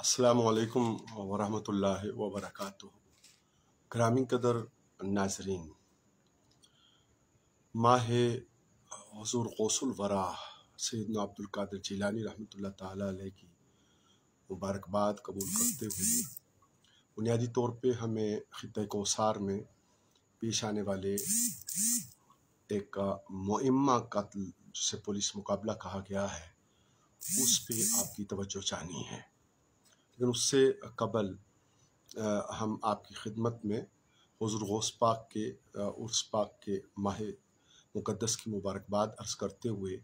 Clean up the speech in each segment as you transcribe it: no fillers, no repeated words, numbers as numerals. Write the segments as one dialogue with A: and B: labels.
A: अस्सलामु अलैकुम वरहमतुल्लाह वबरकातुह। ग्रामी कदर नाजरीन, माह हुज़ूर गौसुल वरा सैयदना अब्दुल कादिर जिलानी रहमतुल्लाह ताला अलैह की मुबारकबाद कबूल करते हुए बुनियादी तौर पे हमें खित्ता कौसार में पेश आने वाले एक मुइम्मा कत्ल जिसे पुलिस मुकाबला कहा गया है उस पे आपकी तवज्जो चाहनी है। लेकिन उससे कबल हम आपकी खिदमत में हुज़ूर गौस पाक के उर्स पाक के माह मुक़द्दस की मुबारकबाद अर्ज़ करते हुए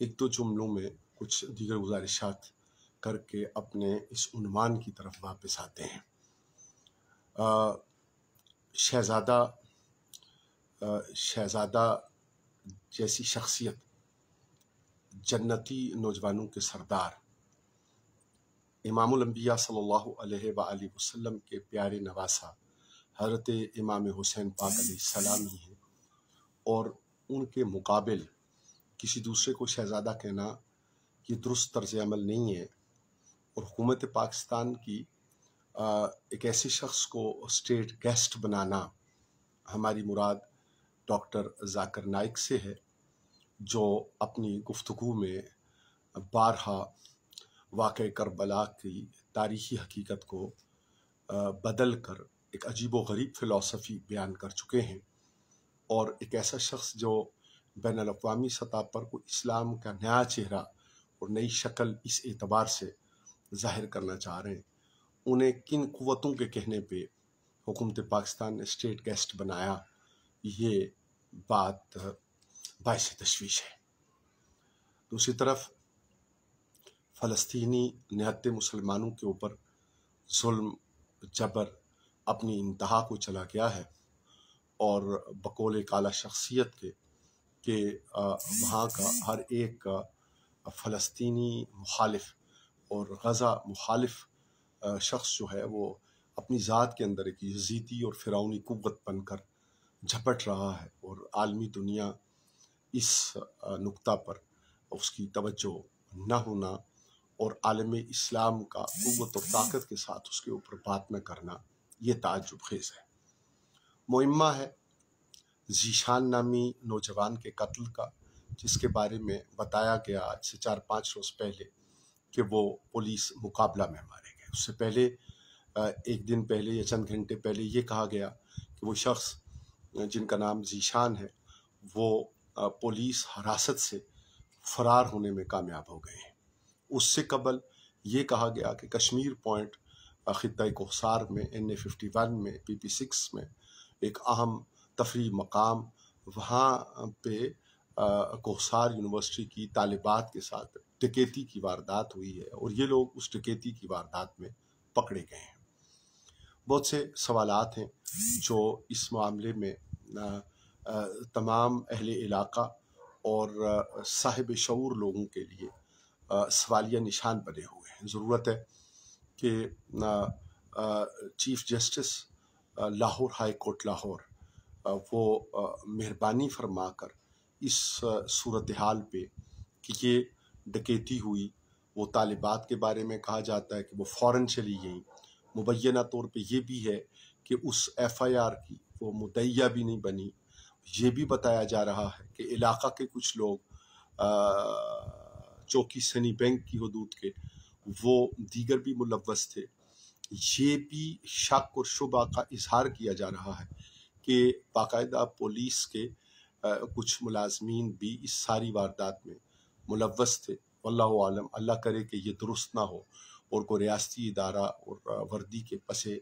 A: एक दो जुमलों में कुछ दीगर गुजारिशात करके अपने इस उन्वान की तरफ वापस आते हैं। शहज़ादा जैसी शख्सियत, जन्नती नौजवानों के सरदार, इमामुल अंबिया सल्लल्लाहु अलैहि वसल्लम के प्यारे नवासा हज़रत इमाम हुसैन पाक अलैहिस्सलाम ही हैं और उनके मुकाबिल किसी दूसरे को शहज़ादा कहना ये दुरुस्त तर्ज़ अमल नहीं है। और हुकूमत पाकिस्तान की एक ऐसे शख्स को स्टेट गेस्ट बनाना, हमारी मुराद डॉक्टर ज़ाकिर नाइक से है, जो अपनी गुफ्तगू में बारहा वाक़े करबला की तारीख़ी हकीकत को बदल कर एक अजीब व गरीब फ़िलॉसफ़ी बयान कर चुके हैं। और एक ऐसा शख्स जो बैनुल अक़वामी सतह पर कोई इस्लाम का नया चेहरा और नई शक्ल इस एतबार से ज़ाहिर करना चाह रहे हैं, उन्हें किन क़ुव्वतों के कहने पे हुकूमत पाकिस्तान ने स्टेट गेस्ट बनाया, ये बात बाइस तशवीश है। दूसरी तरफ फ़लस्तीनी निहत्ते मुसलमानों के ऊपर जुल्म जबर अपनी इंतहा को चला गया है और बकौल काला शख्सियत के वहाँ का हर एक फ़लस्तीनी मुखालिफ और गज़ा मुखालिफ शख्स जो है वो अपनी ज़ात के अंदर एक यज़ीदी और फ़िरौनी कुव्वत बनकर झपट रहा है। और आलमी दुनिया इस नुक्ता पर उसकी तवज्जो न होना और आलम इस्लाम का कुव्वत और ताकत के साथ उसके ऊपर बात न करना, ये ताज्जुब खेज़ है। मुइम्मा है ज़ीशान नामी नौजवान के कत्ल का, जिसके बारे में बताया गया आज से 4-5 रोज़ पहले कि वो पुलिस मुकाबला में मारे गए। उससे पहले एक दिन पहले या चंद घंटे पहले ये कहा गया कि वो शख्स जिनका नाम ज़ीशान है वो पुलिस हिरासत से फ़रार होने में कामयाब हो गए हैं। उससे कबल ये कहा गया कि कश्मीर पॉइंट खित्ता कौसार में NA-51 में PP-6 में एक अहम तफरी मकाम, वहाँ पे कौसार यूनिवर्सिटी की तालिबात के साथ डकैती की वारदात हुई है और ये लोग उस डकैती की वारदात में पकड़े गए हैं। बहुत से सवालात हैं जो इस मामले में तमाम अहले इलाका और साहिब शऊर लोगों के लिए सवालिया निशान बने हुए हैं। ज़रूरत है कि chief justice Lahore high court Lahore वो मेहरबानी फरमाकर इस सूरत हाल पे कि ये डकैती हुई, वो तालिबात के बारे में कहा जाता है कि वो फ़ौरन चली गई, मुबैना तौर पे ये भी है कि उस FIR की वो मुद्दइया भी नहीं बनी। ये भी बताया जा रहा है कि इलाक़ा के कुछ लोग चौकी सनी बैंक की हदूद के वो दीगर भी मुलव्वस थे। ये भी शक और शुबा का इजहार किया जा रहा है कि बाकायदा पुलिस के कुछ मुलाजमीन भी इस सारी वारदात में मुलव्वस थे। वल्लाहु आलम, अल्लाह करे कि ये दुरुस्त ना हो और कोई रियासती इदारा और वर्दी के पसे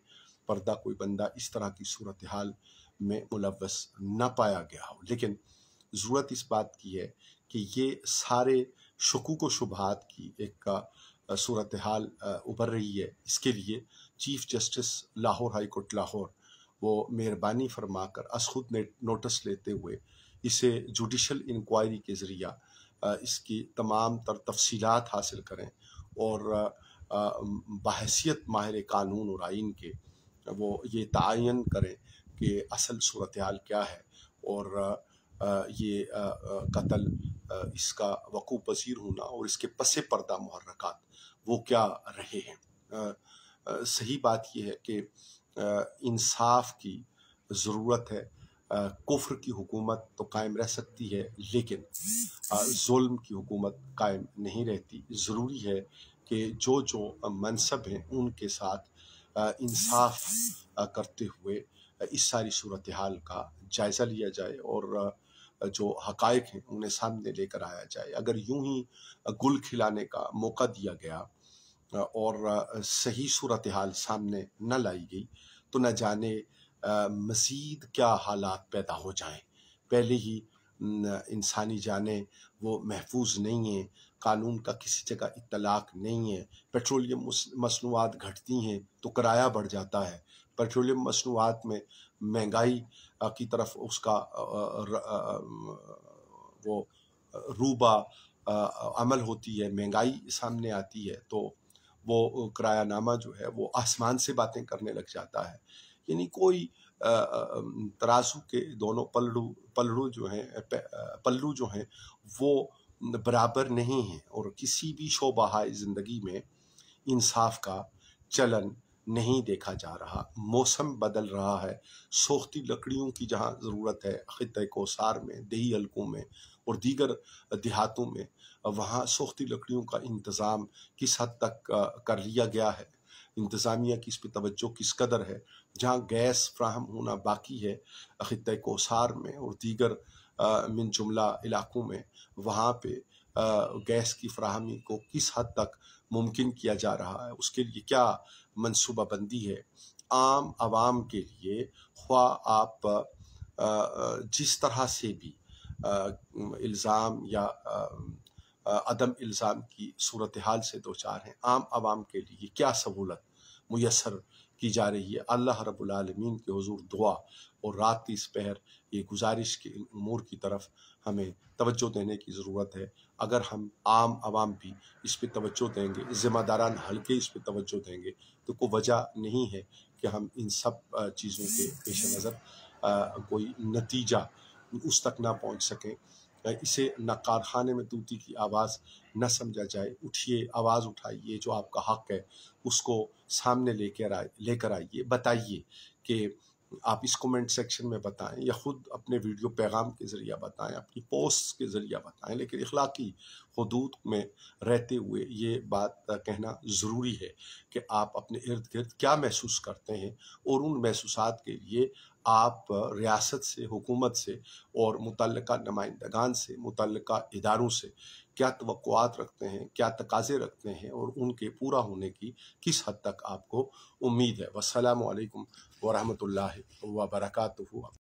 A: पर्दा कोई बंदा इस तरह की सूरत हाल में मुलव्वस न पाया गया हो। लेकिन ज़रूरत इस बात की है कि ये सारे शुकूक व शुबहात की एक सूरत हाल उभर रही है। इसके लिए chief justice Lahore high court Lahore वो मेहरबानी फरमाकर अस खुद नोटिस लेते हुए इसे जुडिशल इंक्वायरी के ज़रिया इसकी तमाम तर तफसीलात हासिल करें और बहैसियत माहिर कानून और आइन के वो ये तयन करें कि असल सूरत हाल क्या है और ये कत्ल इसका वक़ू पज़ीर होना और इसके पसे पर्दा मुहर्रकात वो क्या रहे हैं। صحیح بات یہ ہے کہ انصاف کی ضرورت ہے. کفر کی حکومت تو قائم رہ سکتی ہے لیکن ظلم کی حکومت قائم نہیں رہتی. ضروری ہے کہ جو منصب ہیں ان کے ساتھ انصاف کرتے ہوئے اس ساری صورتحال کا جائزہ لیا جائے اور جو حقائق ہیں انہیں سامنے لے کر آیا جائے. اگر یوں ہی گل کھلانے کا موقع دیا گیا اور صحیح صورتحال سامنے نہ لائی گئی تو نہ جانے مزید کیا حالات پیدا ہو جائیں. پہلے ہی انسانی جانیں وہ محفوظ نہیں ہیں، قانون کا کسی جگہ اطلاق نہیں ہے. پیٹرولیم مصنوعات گھٹتی ہیں تو کرایہ بڑھ جاتا ہے. پیٹرولیم مصنوعات میں مہنگائی کی طرف اس کا وہ روبہ عمل ہوتی ہے، مہنگائی سامنے آتی ہے تو وہ کرایہ نامہ جو ہے وہ آسمان سے باتیں کرنے لگ جاتا ہے. یعنی کوئی ترازو کے دونوں پلو جو ہیں وہ برابر نہیں ہیں اور کسی بھی شعبہ زندگی میں انصاف کا چلن نہیں دیکھا جا رہا. موسم بدل رہا ہے. سوختی لکڑیوں کی جہاں ضرورت ہے خطہ کوثر میں، دیہی حلقوں میں اور دیگر دیہاتوں میں، وہاں سوختی لکڑیوں کا انتظام کس حد تک کر لیا گیا ہے، انتظامیہ کی اس پہ توجہ کس قدر ہے. جہاں گیس فراہم ہونا باقی ہے خطہ کوثر میں اور دیگر من جملہ علاقوں میں، وہاں پہ گیس کی فراہمی کو کس حد تک ممکن کیا جا رہا ہے، اس کے لیے کیا منصوبہ بندی ہے. عام عوام کے لیے خواہ آپ جس طرح سے بھی الزام یا عدم الزام کی صورتحال سے دوچار ہیں، عام عوام کے لیے کیا سہولت میسر کی جا رہی ہے. اللہ رب العالمین کے حضور دعا اور رات کی اس پہر یہ گزارش کے ان امور کی طرف ہمیں توجہ دینے کی ضرورت ہے. اگر ہم عام عوام بھی اس پہ توجہ دیں گے، ذمہ داران حلقے اس پہ توجہ دیں گے تو کوئی وجہ نہیں ہے کہ ہم ان سب چیزوں کے پیش نظر کوئی نتیجہ اس تک نہ پہنچ سکیں. اسے نہ کارخانے میں طوطی کی آواز نہ سمجھا جائے. اٹھیے، آواز اٹھائیے، جو آپ کا حق ہے اس کو سامنے لے کر آئیے. بتائیے کہ آپ اس کومنٹ سیکشن میں بتائیں یا خود اپنے ویڈیو پیغام کے ذریعہ بتائیں، اپنی پوسٹ کے ذریعہ بتائیں، لیکن اخلاقی حدود میں رہتے ہوئے یہ بات کہنا ضروری ہے کہ آپ اپنے ارد گرد کیا محسوس کرتے ہیں اور ان محسوسات کے لیے آپ ریاست سے، حکومت سے اور متعلقہ نمائندگان سے، متعلقہ اداروں سے کیا توقعات رکھتے ہیں، کیا تقاضے رکھتے ہیں اور ان کے پورا ہونے کی کس حد تک آپ کو امید ہے. والسلام علیکم ورحمۃ اللہ وبرکاتہ.